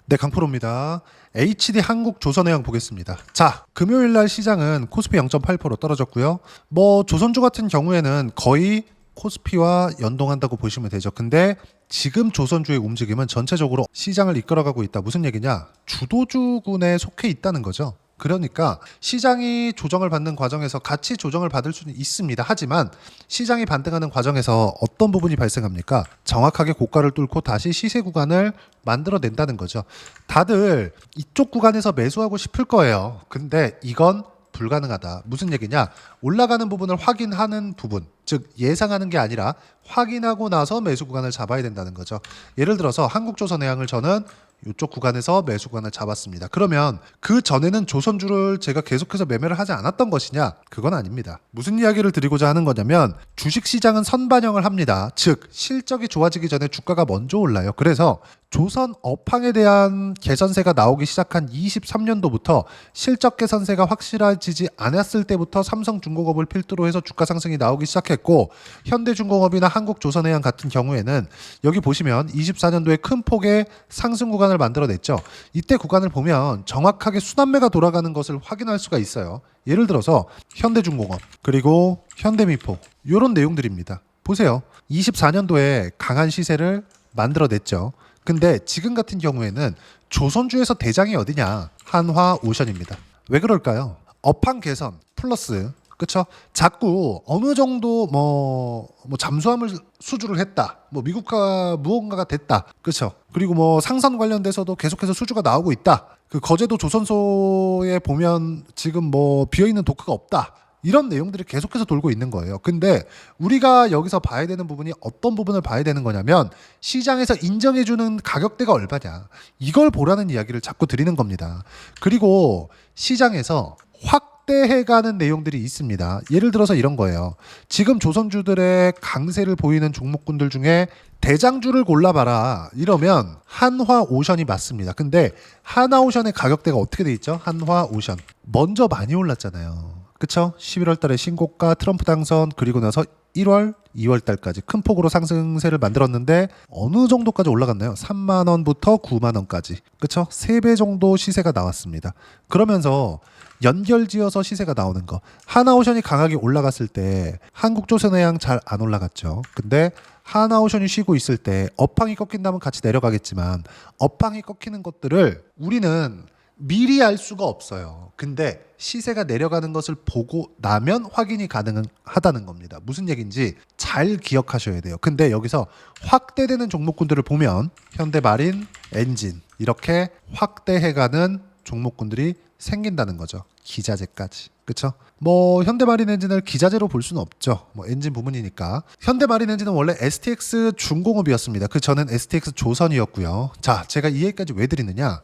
네, 강프로입니다. HD 한국조선해양 보겠습니다. 자, 금요일날 시장은 코스피 0.8% 떨어졌고요. 조선주 같은 경우에는 거의 코스피와 연동한다고 보시면 되죠. 근데 지금 조선주의 움직임은 전체적으로 시장을 이끌어가고 있다. 무슨 얘기냐? 주도주군에 속해 있다는 거죠. 그러니까 시장이 조정을 받는 과정에서 같이 조정을 받을 수는 있습니다. 하지만 시장이 반등하는 과정에서 어떤 부분이 발생합니까? 정확하게 고가를 뚫고 다시 시세 구간을 만들어낸다는 거죠. 다들 이쪽 구간에서 매수하고 싶을 거예요. 근데 이건 불가능하다. 무슨 얘기냐? 올라가는 부분을 확인하는 부분, 즉 예상하는 게 아니라 확인하고 나서 매수 구간을 잡아야 된다는 거죠. 예를 들어서 한국조선해양을 저는 이쪽 구간에서 매수 구간을 잡았습니다. 그러면 그 전에는 조선주를 제가 계속해서 매매를 하지 않았던 것이냐? 그건 아닙니다. 무슨 이야기를 드리고자 하는 거냐면 주식시장은 선반영을 합니다. 즉 실적이 좋아지기 전에 주가가 먼저 올라요. 그래서 조선 업황에 대한 개선세가 나오기 시작한 23년도부터 실적 개선세가 확실해지지 않았을 때부터 삼성중공업을 필두로 해서 주가 상승이 나오기 시작했고, 현대중공업이나 한국조선해양 같은 경우에는 여기 보시면 24년도에 큰 폭의 상승 구간을 만들어냈죠. 이때 구간을 보면 정확하게 순환매가 돌아가는 것을 확인할 수가 있어요. 예를 들어서 현대중공업 그리고 현대미포 이런 내용들입니다. 보세요. 24년도에 강한 시세를 만들어냈죠. 근데 지금 같은 경우에는 조선주에서 대장이 어디냐? 한화오션입니다. 왜 그럴까요? 업황 개선 플러스, 그쵸? 자꾸 어느 정도 잠수함을 수주를 했다. 미국과 무언가가 됐다. 그쵸? 그리고 상선 관련돼서도 계속해서 수주가 나오고 있다. 그 거제도 조선소에 보면 지금 비어있는 도크가 없다. 이런 내용들이 계속해서 돌고 있는 거예요. 근데 우리가 여기서 봐야 되는 부분이 어떤 부분을 봐야 되는 거냐면 시장에서 인정해주는 가격대가 얼마냐. 이걸 보라는 이야기를 자꾸 드리는 겁니다. 그리고 시장에서 확대해가는 내용들이 있습니다. 예를 들어서 이런 거예요. 지금 조선주들의 강세를 보이는 종목군들 중에 대장주를 골라봐라. 이러면 한화오션이 맞습니다. 근데 한화오션의 가격대가 어떻게 돼 있죠? 한화오션 먼저 많이 올랐잖아요. 그쵸? 11월 달에 신고가 트럼프 당선, 그리고 나서 1월, 2월 달까지 큰 폭으로 상승세를 만들었는데 어느 정도까지 올라갔나요? 3만 원부터 9만 원까지. 그쵸? 3배 정도 시세가 나왔습니다. 그러면서 연결지어서 시세가 나오는 거. 하나오션이 강하게 올라갔을 때 한국조선해양 잘 안 올라갔죠. 근데 하나오션이 쉬고 있을 때 업황이 꺾인다면 같이 내려가겠지만 업황이 꺾이는 것들을 우리는 미리 알 수가 없어요. 근데 시세가 내려가는 것을 보고 나면 확인이 가능하다는 겁니다. 무슨 얘기인지 잘 기억하셔야 돼요. 근데 여기서 확대되는 종목군들을 보면 현대마린, 엔진 이렇게 확대해가는 종목군들이 생긴다는 거죠. 기자재까지. 그쵸? 현대마린 엔진을 기자재로 볼 수는 없죠. 엔진 부문이니까. 현대마린 엔진은 원래 STX 중공업이었습니다. 그 전엔 STX 조선이었고요. 자, 제가 이 얘기까지 왜 드리느냐?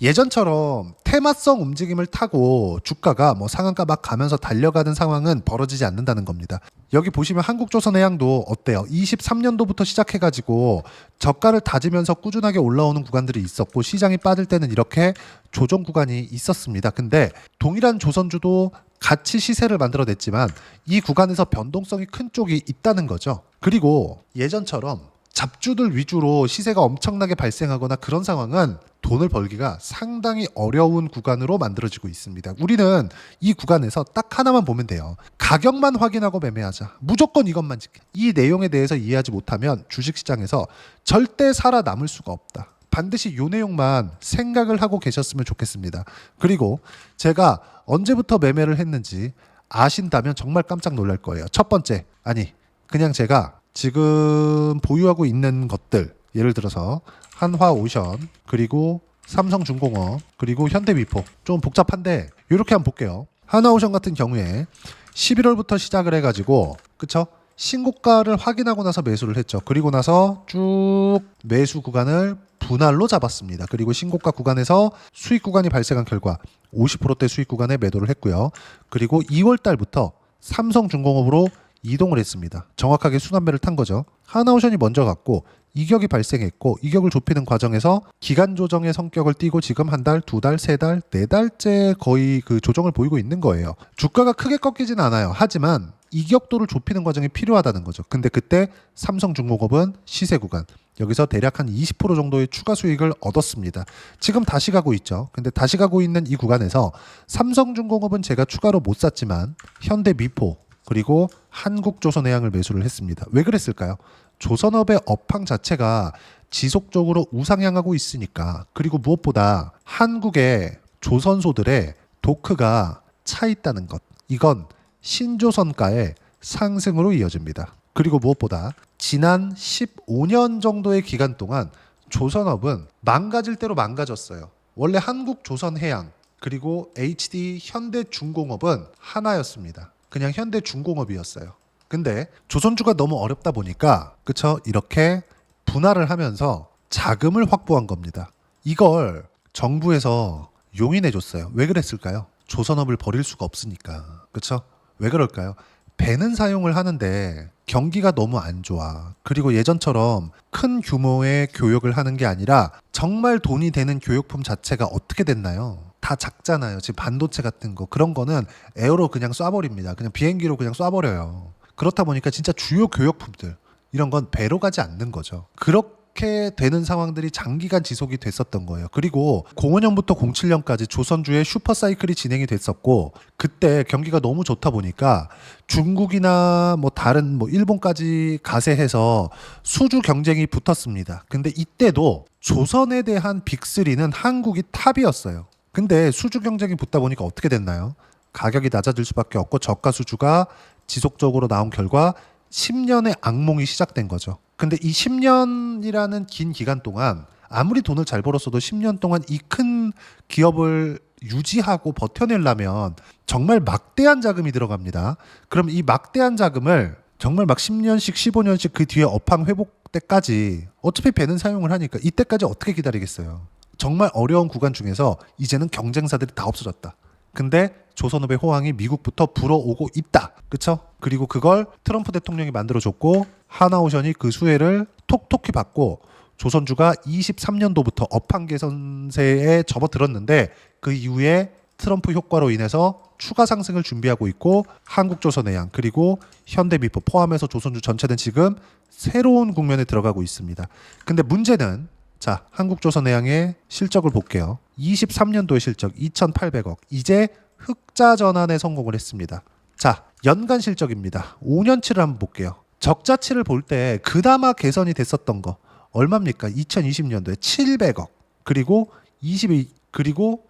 예전처럼 테마성 움직임을 타고 주가가 상한가 막 가면서 달려가는 상황은 벌어지지 않는다는 겁니다. 여기 보시면 한국조선해양도 어때요? 23년도부터 시작해가지고 저가를 다지면서 꾸준하게 올라오는 구간들이 있었고 시장이 빠질 때는 이렇게 조정 구간이 있었습니다. 근데 동일한 조선주도 같이 시세를 만들어냈지만 이 구간에서 변동성이 큰 쪽이 있다는 거죠. 그리고 예전처럼 잡주들 위주로 시세가 엄청나게 발생하거나 그런 상황은 돈을 벌기가 상당히 어려운 구간으로 만들어지고 있습니다. 우리는 이 구간에서 딱 하나만 보면 돼요. 가격만 확인하고 매매하자. 무조건 이것만 지켜. 이 내용에 대해서 이해하지 못하면 주식시장에서 절대 살아남을 수가 없다. 반드시 이 내용만 생각을 하고 계셨으면 좋겠습니다. 그리고 제가 언제부터 매매를 했는지 아신다면 정말 깜짝 놀랄 거예요. 첫 번째, 그냥 제가 지금 보유하고 있는 것들, 예를 들어서 한화오션, 그리고 삼성중공업, 그리고 현대미포, 좀 복잡한데 이렇게 한번 볼게요. 한화오션 같은 경우에 11월부터 시작을 해가지고 그쵸? 신고가를 확인하고 나서 매수를 했죠. 그리고 나서 쭉 매수 구간을 분할로 잡았습니다. 그리고 신고가 구간에서 수익 구간이 발생한 결과 50%대 수익 구간에 매도를 했고요. 그리고 2월 달부터 삼성중공업으로 이동을 했습니다. 정확하게 순환매를 탄 거죠. 하나오션이 먼저 갔고 이격이 발생했고 이격을 좁히는 과정에서 기간 조정의 성격을 띠고 지금 한 달, 두 달, 세 달, 네 달째 거의 그 조정을 보이고 있는 거예요. 주가가 크게 꺾이진 않아요. 하지만 이격도를 좁히는 과정이 필요하다는 거죠. 근데 그때 삼성중공업은 시세 구간 여기서 대략 한 20% 정도의 추가 수익을 얻었습니다. 지금 다시 가고 있죠. 근데 다시 가고 있는 이 구간에서 삼성중공업은 제가 추가로 못 샀지만 현대미포 그리고 한국조선해양을 매수를 했습니다. 왜 그랬을까요? 조선업의 업황 자체가 지속적으로 우상향하고 있으니까. 그리고 무엇보다 한국의 조선소들의 도크가 차 있다는 것. 이건 신조선가의 상승으로 이어집니다. 그리고 무엇보다 지난 15년 정도의 기간 동안 조선업은 망가질 대로 망가졌어요. 원래 한국조선해양 그리고 HD 현대중공업은 하나였습니다. 그냥 현대중공업이었어요. 근데 조선주가 너무 어렵다 보니까 그쵸? 이렇게 분할을 하면서 자금을 확보한 겁니다. 이걸 정부에서 용인해 줬어요. 왜 그랬을까요? 조선업을 버릴 수가 없으니까. 그쵸? 왜 그럴까요? 배는 사용을 하는데 경기가 너무 안 좋아. 그리고 예전처럼 큰 규모의 교역을 하는 게 아니라 정말 돈이 되는 교역품 자체가 어떻게 됐나요? 다 작잖아요. 지금 반도체 같은 거 그런 거는 에어로 그냥 쏴버립니다. 그냥 비행기로 그냥 쏴버려요. 그렇다 보니까 진짜 주요 교역품들 이런 건 배로 가지 않는 거죠. 그렇게 되는 상황들이 장기간 지속이 됐었던 거예요. 그리고 05년부터 07년까지 조선주의 슈퍼사이클이 진행이 됐었고 그때 경기가 너무 좋다 보니까 중국이나 뭐 다른 뭐 일본까지 가세해서 수주 경쟁이 붙었습니다. 근데 이때도 조선에 대한 빅3는 한국이 탑이었어요. 근데 수주 경쟁이 붙다 보니까 어떻게 됐나요? 가격이 낮아질 수밖에 없고 저가 수주가 지속적으로 나온 결과 10년의 악몽이 시작된 거죠. 근데 이 10년이라는 긴 기간 동안 아무리 돈을 잘 벌었어도 10년 동안 이 큰 기업을 유지하고 버텨내려면 정말 막대한 자금이 들어갑니다. 그럼 이 막대한 자금을 정말 막 10년씩 15년씩 그 뒤에 업황 회복 때까지 어차피 배는 사용을 하니까 이때까지 어떻게 기다리겠어요. 정말 어려운 구간 중에서 이제는 경쟁사들이 다 없어졌다. 근데 조선업의 호황이 미국부터 불어오고 있다. 그쵸? 그리고 그걸 트럼프 대통령이 만들어줬고 하나오션이 그 수혜를 톡톡히 받고 조선주가 23년도부터 업황 개선세에 접어들었는데 그 이후에 트럼프 효과로 인해서 추가 상승을 준비하고 있고 한국조선해양 그리고 현대미포 포함해서 조선주 전체는 지금 새로운 국면에 들어가고 있습니다. 근데 문제는 자, 한국조선해양의 실적을 볼게요. 23년도의 실적 2,800억. 이제 흑자 전환에 성공을 했습니다. 자, 연간 실적입니다. 5년치를 한번 볼게요. 적자치를 볼 때 그나마 개선이 됐었던 거 얼마입니까? 2020년도에 700억. 그리고 21년도에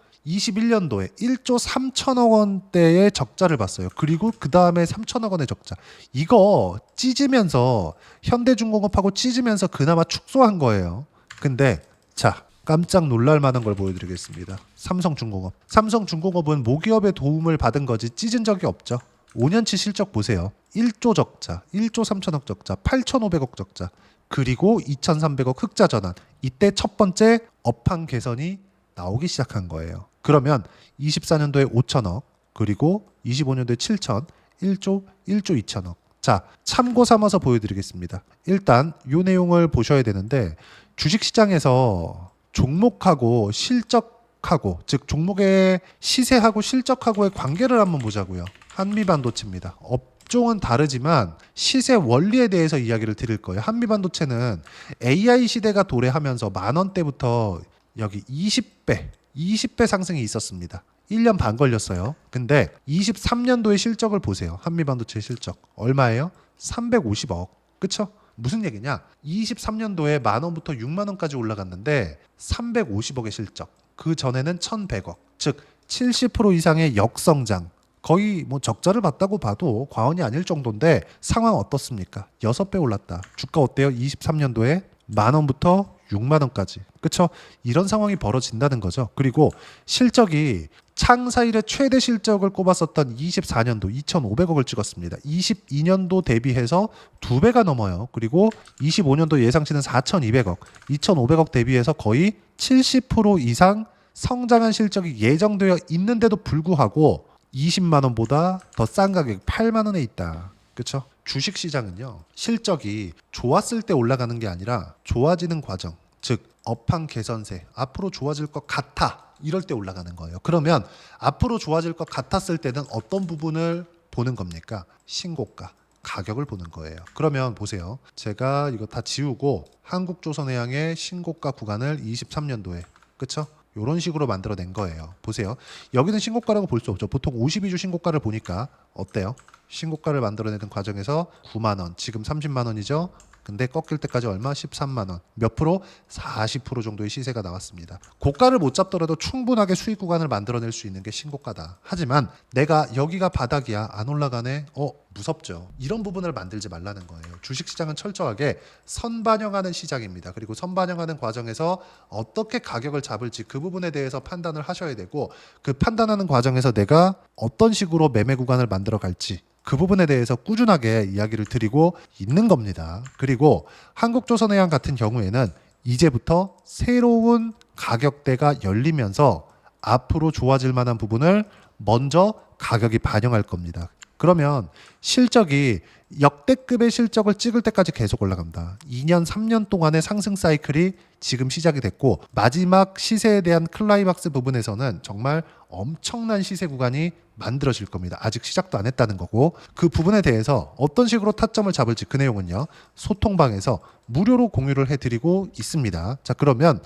1조 3천억 원대의 적자를 봤어요. 그리고 그 다음에 3천억 원의 적자. 이거 찢으면서 현대중공업하고 찢으면서 그나마 축소한 거예요. 근데 자 깜짝 놀랄 만한 걸 보여드리겠습니다. 삼성중공업. 삼성중공업은 모기업의 도움을 받은 거지 찢은 적이 없죠. 5년치 실적 보세요. 1조 적자, 1조 3천억 적자, 8,500억 적자, 그리고 2,300억 흑자 전환. 이때 첫 번째 업황 개선이 나오기 시작한 거예요. 그러면 24년도에 5천억, 그리고 25년도에 7천, 1조 2천억. 자, 참고 삼아서 보여드리겠습니다. 일단 이 내용을 보셔야 되는데 주식시장에서 종목하고 실적하고 즉 종목의 시세하고 실적하고의 관계를 한번 보자고요. 한미반도체입니다. 업종은 다르지만 시세 원리에 대해서 이야기를 드릴 거예요. 한미반도체는 AI 시대가 도래하면서 10,000원대부터 여기 20배 상승이 있었습니다. 1년 반 걸렸어요. 근데 23년도의 실적을 보세요. 한미반도체 실적 얼마예요? 350억. 그쵸? 무슨 얘기냐? 23년도에 10,000원부터 60,000원까지 올라갔는데 350억의 실적. 그 전에는 1,100억. 즉 70% 이상의 역성장. 거의 뭐 적자를 봤다고 봐도 과언이 아닐 정도인데 상황 어떻습니까? 6배 올랐다. 주가 어때요? 23년도에 10,000원부터 60,000원까지. 그쵸? 이런 상황이 벌어진다는 거죠. 그리고 실적이 창사 이래 최대 실적을 꼽았었던 24년도 2,500억을 찍었습니다. 22년도 대비해서 2배가 넘어요. 그리고 25년도 예상치는 4,200억, 2,500억 대비해서 거의 70% 이상 성장한 실적이 예정되어 있는데도 불구하고 20만 원보다 더 싼 가격 8만 원에 있다. 그렇죠? 주식 시장은요. 실적이 좋았을 때 올라가는 게 아니라 좋아지는 과정. 즉 업황 개선세. 앞으로 좋아질 것 같아. 이럴 때 올라가는 거예요. 그러면 앞으로 좋아질 것 같았을 때는 어떤 부분을 보는 겁니까? 신고가, 가격을 보는 거예요. 그러면 보세요. 제가 이거 다 지우고 한국조선해양의 신고가 구간을 23년도에 그쵸? 이런 식으로 만들어낸 거예요. 보세요. 여기는 신고가라고 볼 수 없죠. 보통 52주 신고가를 보니까 어때요? 신고가를 만들어내는 과정에서 9만 원, 지금 30만 원이죠. 근데 꺾일 때까지 얼마? 13만 원. 몇 프로? 40% 정도의 시세가 나왔습니다. 고가를 못 잡더라도 충분하게 수익 구간을 만들어낼 수 있는 게 신고가다. 하지만 내가 여기가 바닥이야. 안 올라가네. 무섭죠. 이런 부분을 만들지 말라는 거예요. 주식시장은 철저하게 선반영하는 시장입니다. 그리고 선반영하는 과정에서 어떻게 가격을 잡을지 그 부분에 대해서 판단을 하셔야 되고 그 판단하는 과정에서 내가 어떤 식으로 매매 구간을 만들어 갈지 그 부분에 대해서 꾸준하게 이야기를 드리고 있는 겁니다. 그리고 한국조선해양 같은 경우에는 이제부터 새로운 가격대가 열리면서 앞으로 좋아질 만한 부분을 먼저 가격이 반영할 겁니다. 그러면 실적이 역대급의 실적을 찍을 때까지 계속 올라갑니다. 2년, 3년 동안의 상승 사이클이 지금 시작이 됐고 마지막 시세에 대한 클라이막스 부분에서는 정말 엄청난 시세 구간이 만들어질 겁니다. 아직 시작도 안 했다는 거고 그 부분에 대해서 어떤 식으로 타점을 잡을지 그 내용은요. 소통방에서 무료로 공유를 해드리고 있습니다. 자 그러면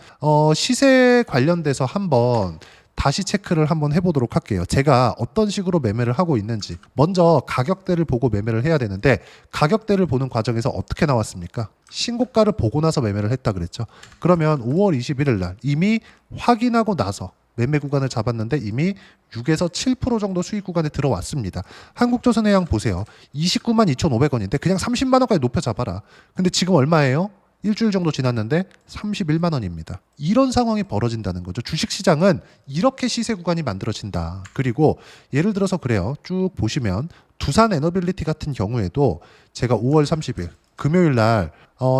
시세 관련돼서 한번 다시 체크를 한번 해보도록 할게요. 제가 어떤 식으로 매매를 하고 있는지 먼저 가격대를 보고 매매를 해야 되는데 가격대를 보는 과정에서 어떻게 나왔습니까? 신고가를 보고 나서 매매를 했다 그랬죠. 그러면 5월 21일 날 이미 확인하고 나서 매매 구간을 잡았는데 이미 6에서 7% 정도 수익 구간에 들어왔습니다. 한국조선해양 보세요. 29만 2,500원인데 그냥 30만 원까지 높여 잡아라. 근데 지금 얼마예요? 일주일 정도 지났는데 31만 원입니다. 이런 상황이 벌어진다는 거죠. 주식시장은 이렇게 시세 구간이 만들어진다. 그리고 예를 들어서 그래요. 쭉 보시면 두산 에너빌리티 같은 경우에도 제가 5월 30일 금요일 날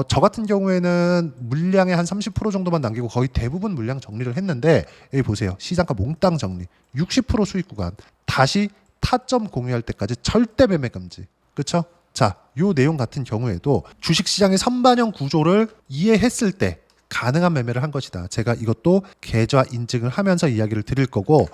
저 같은 경우에는 물량의 한 30% 정도만 남기고 거의 대부분 물량 정리를 했는데 여기 보세요. 시장가 몽땅 정리. 60% 수익 구간. 다시 타점 공유할 때까지 절대 매매 금지. 그렇죠? 자, 요 내용 같은 경우에도 주식시장의 선반영 구조를 이해했을 때 가능한 매매를 한 것이다. 제가 이것도 계좌 인증을 하면서 이야기를 드릴 거고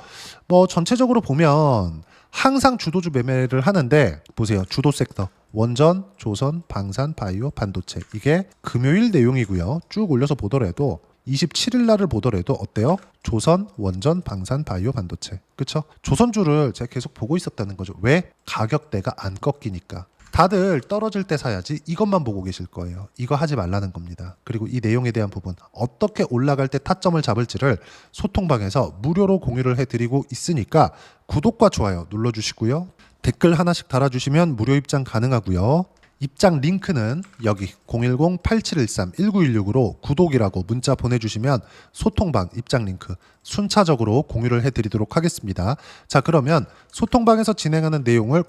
전체적으로 보면 항상 주도주 매매를 하는데 보세요. 주도 섹터 원전, 조선, 방산, 바이오, 반도체 이게 금요일 내용이고요. 쭉 올려서 보더라도 27일 날을 보더라도 어때요? 조선, 원전, 방산, 바이오, 반도체. 그렇죠? 조선주를 제가 계속 보고 있었다는 거죠. 왜? 가격대가 안 꺾이니까. 다들 떨어질 때 사야지 이것만 보고 계실 거예요. 이거 하지 말라는 겁니다. 그리고 이 내용에 대한 부분 어떻게 올라갈 때 타점을 잡을지를 소통방에서 무료로 공유를 해드리고 있으니까 구독과 좋아요 눌러주시고요. 댓글 하나씩 달아주시면 무료 입장 가능하고요. 입장 링크는 여기 010-8713-1916으로 구독이라고 문자 보내주시면 소통방 입장 링크 순차적으로 공유를 해드리도록 하겠습니다. 자 그러면 소통방에서 진행하는 내용을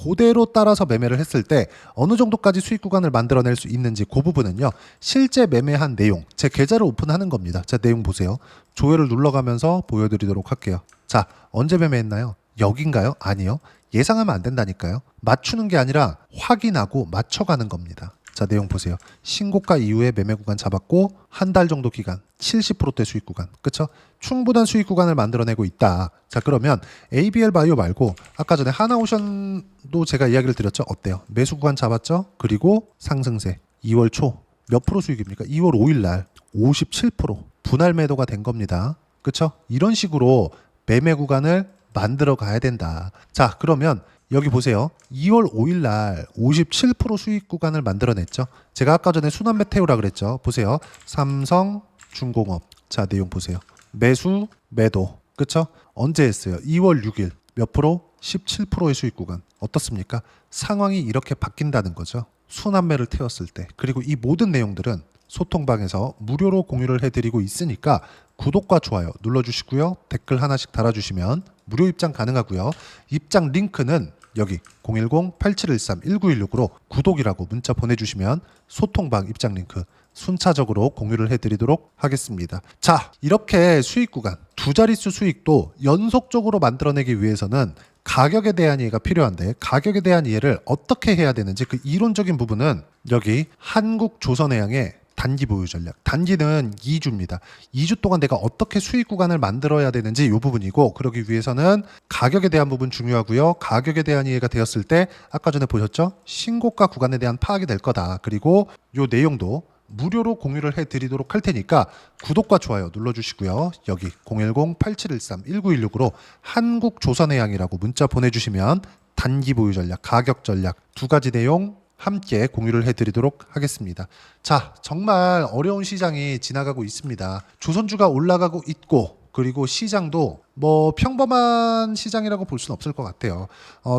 그대로 따라서 매매를 했을 때 어느 정도까지 수익 구간을 만들어낼 수 있는지 그 부분은요. 실제 매매한 내용, 제 계좌를 오픈하는 겁니다. 자, 내용 보세요. 조회를 눌러가면서 보여드리도록 할게요. 자, 언제 매매했나요? 여긴가요? 아니요. 예상하면 안 된다니까요. 맞추는 게 아니라 확인하고 맞춰가는 겁니다. 자, 내용 보세요. 신고가 이후에 매매 구간 잡았고 한 달 정도 기간 70%대 수익 구간. 그쵸? 충분한 수익 구간을 만들어내고 있다. 자, 그러면 ABL 바이오 말고 아까 전에 하나오션도 제가 이야기를 드렸죠. 어때요? 매수 구간 잡았죠? 그리고 상승세 2월 초 몇 프로 수익입니까? 2월 5일 날 57% 분할 매도가 된 겁니다. 그쵸? 이런 식으로 매매 구간을 만들어 가야 된다. 자, 그러면 여기 보세요. 2월 5일 날 57% 수익 구간을 만들어냈죠. 제가 아까 전에 순환 메테오라 그랬죠. 보세요. 삼성중공업. 자, 내용 보세요. 매수, 매도. 그쵸? 언제 했어요? 2월 6일. 몇 프로? 17%의 수익 구간. 어떻습니까? 상황이 이렇게 바뀐다는 거죠. 순환매를 태웠을 때. 그리고 이 모든 내용들은 소통방에서 무료로 공유를 해드리고 있으니까 구독과 좋아요 눌러주시고요. 댓글 하나씩 달아주시면 무료 입장 가능하고요. 입장 링크는 여기 010-8713-1916으로 구독이라고 문자 보내주시면 소통방 입장 링크 순차적으로 공유를 해드리도록 하겠습니다. 자, 이렇게 수익 구간 두 자릿수 수익도 연속적으로 만들어내기 위해서는 가격에 대한 이해가 필요한데 가격에 대한 이해를 어떻게 해야 되는지 그 이론적인 부분은 여기 한국조선해양의 단기 보유 전략. 단기는 2주입니다. 2주 동안 내가 어떻게 수익 구간을 만들어야 되는지 이 부분이고, 그러기 위해서는 가격에 대한 부분 중요하고요. 가격에 대한 이해가 되었을 때 아까 전에 보셨죠? 신고가 구간에 대한 파악이 될 거다. 그리고 요 내용도 무료로 공유를 해드리도록 할 테니까 구독과 좋아요 눌러주시고요. 여기 010-8713-1916으로 한국조선해양이라고 문자 보내주시면 단기 보유 전략, 가격 전략 두 가지 내용 함께 공유를 해드리도록 하겠습니다. 자, 정말 어려운 시장이 지나가고 있습니다. 조선주가 올라가고 있고, 그리고 시장도 뭐 평범한 시장이라고 볼 수는 없을 것 같아요.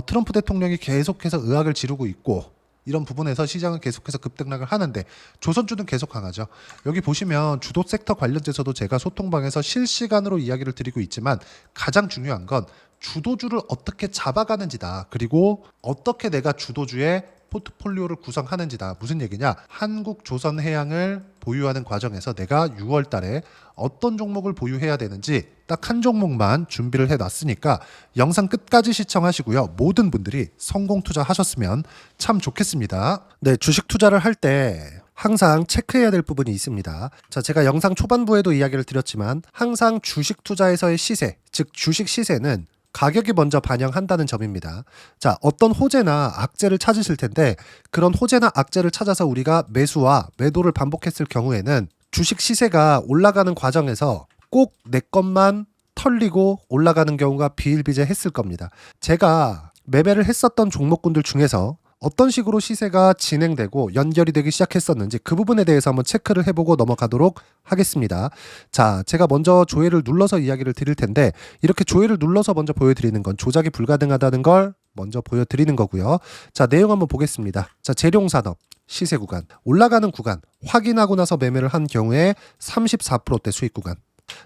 트럼프 대통령이 계속해서 의학을 지르고 있고, 이런 부분에서 시장은 계속해서 급등락을 하는데 조선주는 계속 강하죠. 여기 보시면 주도 섹터 관련돼서도 제가 소통방에서 실시간으로 이야기를 드리고 있지만 가장 중요한 건 주도주를 어떻게 잡아가는지다. 그리고 어떻게 내가 주도주의 포트폴리오를 구성하는지다. 무슨 얘기냐? 한국조선해양을 보유하는 과정에서 내가 6월 달에 어떤 종목을 보유해야 되는지 딱 한 종목만 준비를 해놨으니까 영상 끝까지 시청하시고요. 모든 분들이 성공 투자하셨으면 참 좋겠습니다. 네, 주식 투자를 할 때 항상 체크해야 될 부분이 있습니다. 자, 제가 영상 초반부에도 이야기를 드렸지만 항상 주식 투자에서의 시세, 즉 주식 시세는 가격이 먼저 반영한다는 점입니다. 자, 어떤 호재나 악재를 찾으실 텐데 그런 호재나 악재를 찾아서 우리가 매수와 매도를 반복했을 경우에는 주식 시세가 올라가는 과정에서 꼭 내 것만 털리고 올라가는 경우가 비일비재했을 겁니다. 제가 매매를 했었던 종목군들 중에서 어떤 식으로 시세가 진행되고 연결이 되기 시작했었는지 그 부분에 대해서 한번 체크를 해보고 넘어가도록 하겠습니다. 자, 제가 먼저 조회를 눌러서 이야기를 드릴 텐데 이렇게 조회를 눌러서 먼저 보여드리는 건 조작이 불가능하다는 걸 먼저 보여드리는 거고요. 자, 내용 한번 보겠습니다. 자, 재룡산업 시세 구간, 올라가는 구간 확인하고 나서 매매를 한 경우에 34%대 수익 구간.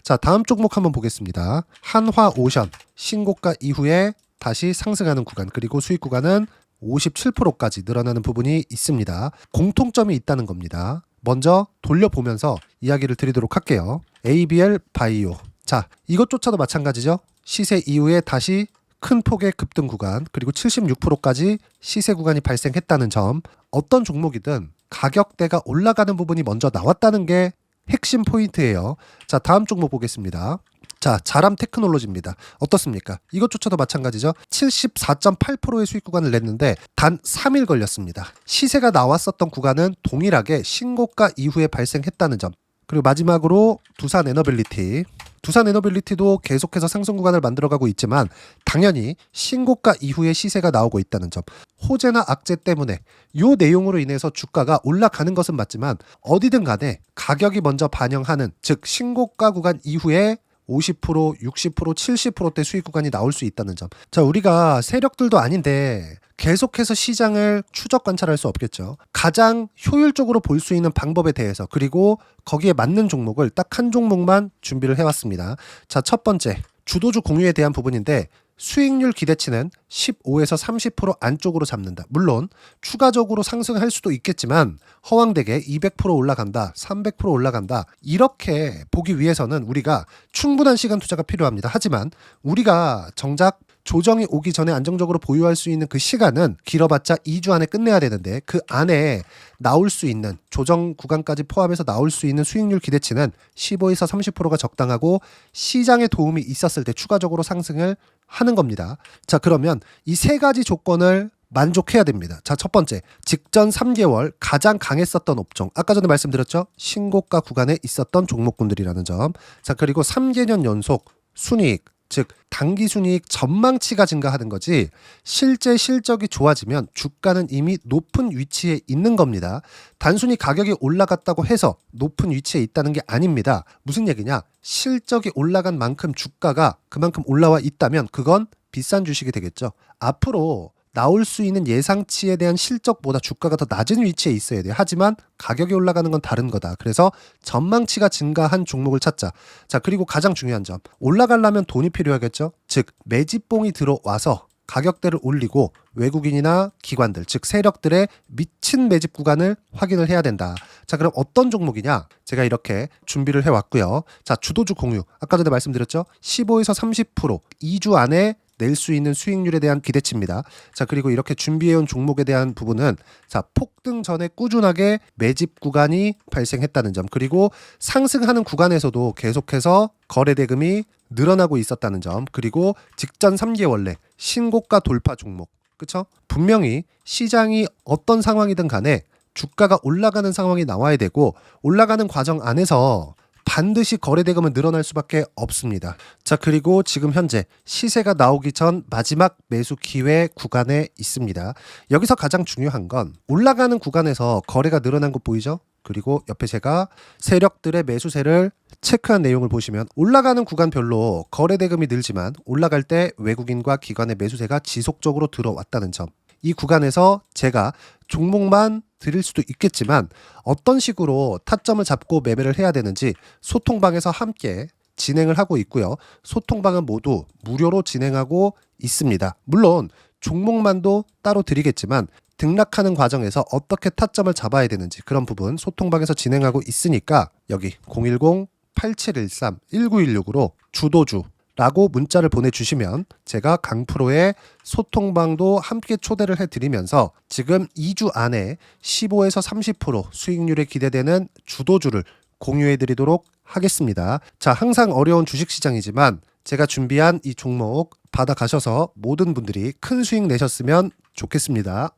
자, 다음 종목 한번 보겠습니다. 한화오션 신고가 이후에 다시 상승하는 구간, 그리고 수익 구간은 57%까지 늘어나는 부분이 있습니다. 공통점이 있다는 겁니다. 먼저 돌려보면서 이야기를 드리도록 할게요. ABL 바이오. 자, 이것조차도 마찬가지죠. 시세 이후에 다시 큰 폭의 급등 구간, 그리고 76%까지 시세 구간이 발생했다는 점. 어떤 종목이든 가격대가 올라가는 부분이 먼저 나왔다는 게 핵심 포인트예요. 자, 다음 종목 보겠습니다. 자, 자람 테크놀로지입니다. 어떻습니까? 이것조차도 마찬가지죠. 74.8%의 수익 구간을 냈는데 단 3일 걸렸습니다. 시세가 나왔었던 구간은 동일하게 신고가 이후에 발생했다는 점. 그리고 마지막으로 두산 에너빌리티. 두산 에너빌리티도 계속해서 상승 구간을 만들어가고 있지만 당연히 신고가 이후에 시세가 나오고 있다는 점. 호재나 악재 때문에 이 내용으로 인해서 주가가 올라가는 것은 맞지만 어디든 간에 가격이 먼저 반영하는, 즉 신고가 구간 이후에 50%, 60%, 70%대 수익 구간이 나올 수 있다는 점. 자, 우리가 세력들도 아닌데 계속해서 시장을 추적 관찰할 수 없겠죠. 가장 효율적으로 볼 수 있는 방법에 대해서, 그리고 거기에 맞는 종목을 딱 한 종목만 준비를 해왔습니다. 자, 첫 번째 주도주 공유에 대한 부분인데 수익률 기대치는 15에서 30% 안쪽으로 잡는다. 물론 추가적으로 상승할 수도 있겠지만 허황되게 200% 올라간다, 300% 올라간다, 이렇게 보기 위해서는 우리가 충분한 시간 투자가 필요합니다. 하지만 우리가 정작 조정이 오기 전에 안정적으로 보유할 수 있는 그 시간은 길어봤자 2주 안에 끝내야 되는데 그 안에 나올 수 있는, 조정 구간까지 포함해서 나올 수 있는 수익률 기대치는 15에서 30%가 적당하고 시장에 도움이 있었을 때 추가적으로 상승을 하는 겁니다. 자, 그러면 이 세 가지 조건을 만족해야 됩니다. 자, 첫 번째, 직전 3개월 가장 강했었던 업종. 아까 전에 말씀드렸죠? 신고가 구간에 있었던 종목군들이라는 점. 자, 그리고 3개년 연속 순이익, 즉 단기 순이익 전망치가 증가하는 거지 실제 실적이 좋아지면 주가는 이미 높은 위치에 있는 겁니다. 단순히 가격이 올라갔다고 해서 높은 위치에 있다는 게 아닙니다. 무슨 얘기냐? 실적이 올라간 만큼 주가가 그만큼 올라와 있다면 그건 비싼 주식이 되겠죠. 앞으로 나올 수 있는 예상치에 대한 실적보다 주가가 더 낮은 위치에 있어야 돼요. 하지만 가격이 올라가는 건 다른 거다. 그래서 전망치가 증가한 종목을 찾자. 자, 그리고 가장 중요한 점. 올라가려면 돈이 필요하겠죠. 즉 매집봉이 들어와서 가격대를 올리고 외국인이나 기관들, 즉 세력들의 미친 매집 구간을 확인을 해야 된다. 자, 그럼 어떤 종목이냐? 제가 이렇게 준비를 해왔고요. 자, 주도주 공유. 아까 전에 말씀드렸죠. 15에서 30% 2주 안에 낼 수 있는 수익률에 대한 기대치입니다. 자, 그리고 이렇게 준비해온 종목에 대한 부분은 자, 폭등 전에 꾸준하게 매집 구간이 발생했다는 점, 그리고 상승하는 구간에서도 계속해서 거래 대금이 늘어나고 있었다는 점, 그리고 직전 3개월 내 신고가 돌파 종목, 그쵸? 분명히 시장이 어떤 상황이든 간에 주가가 올라가는 상황이 나와야 되고, 올라가는 과정 안에서 반드시 거래 대금은 늘어날 수밖에 없습니다. 자, 그리고 지금 현재 시세가 나오기 전 마지막 매수 기회 구간에 있습니다. 여기서 가장 중요한 건 올라가는 구간에서 거래가 늘어난 거 보이죠? 그리고 옆에 제가 세력들의 매수세를 체크한 내용을 보시면 올라가는 구간별로 거래 대금이 늘지만 올라갈 때 외국인과 기관의 매수세가 지속적으로 들어왔다는 점, 이 구간에서 제가 종목만 드릴 수도 있겠지만 어떤 식으로 타점을 잡고 매매를 해야 되는지 소통방에서 함께 진행을 하고 있고요. 소통방은 모두 무료로 진행하고 있습니다. 물론 종목만도 따로 드리겠지만 등락하는 과정에서 어떻게 타점을 잡아야 되는지 그런 부분 소통방에서 진행하고 있으니까 여기 010-8713-1916으로 주도주 라고 문자를 보내주시면 제가 강프로의 소통방도 함께 초대를 해드리면서 지금 2주 안에 15에서 30% 수익률이 기대되는 주도주를 공유해드리도록 하겠습니다. 자, 항상 어려운 주식시장이지만 제가 준비한 이 종목 받아가셔서 모든 분들이 큰 수익 내셨으면 좋겠습니다.